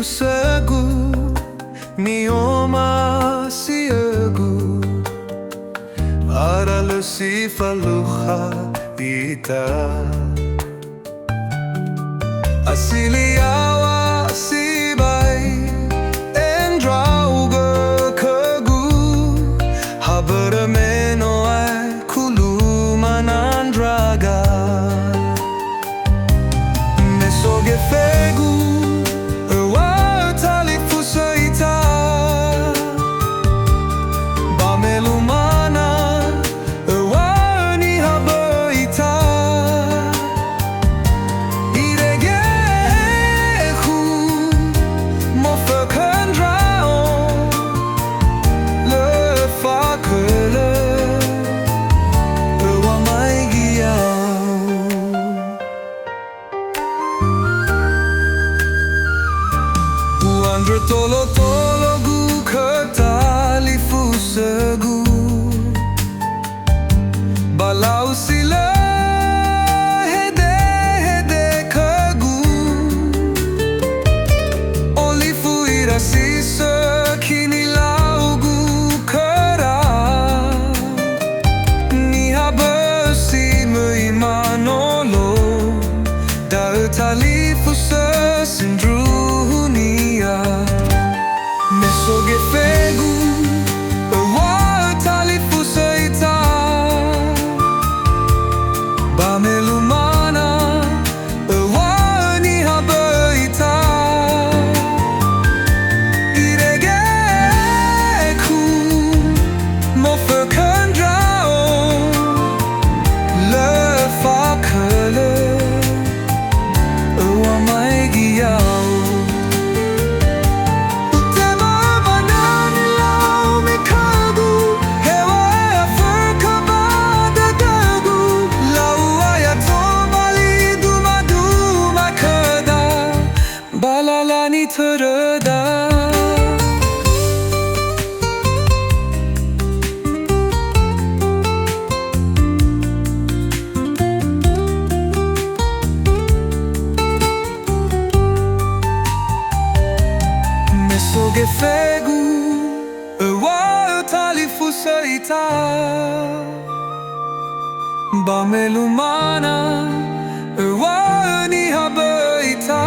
Talifuse Nioma siegu Aralo si faluha ita Asiliawa si bay Endrauga kegu Haberameno ay kulumanandraga Mesoge fegu Tolo-tolo gu Talifuse gu Balau sila hede kegu Olifu irasi sekini laugu kera Niha bersi meimanolo Dau Talifuse sindru Nias Mesoge fegu Talifuse Ita Bamelumana Niha beita Iregeku Moferkendrao Le fakele Wamai giao Terda Mesoge fegu Talifuse Ita Bamelumana Niha beita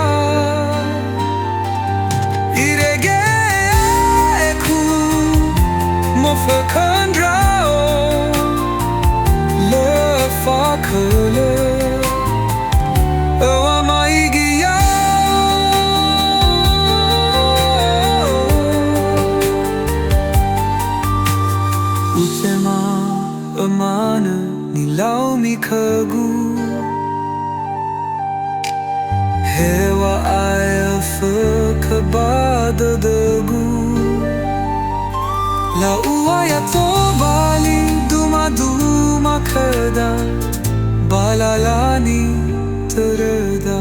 Moferkendrao Le fakele Wamai giao Utema amana nilau mikegu Hewa aya fekebadadagu La uaya tobali duma-duma kada Balalani tereda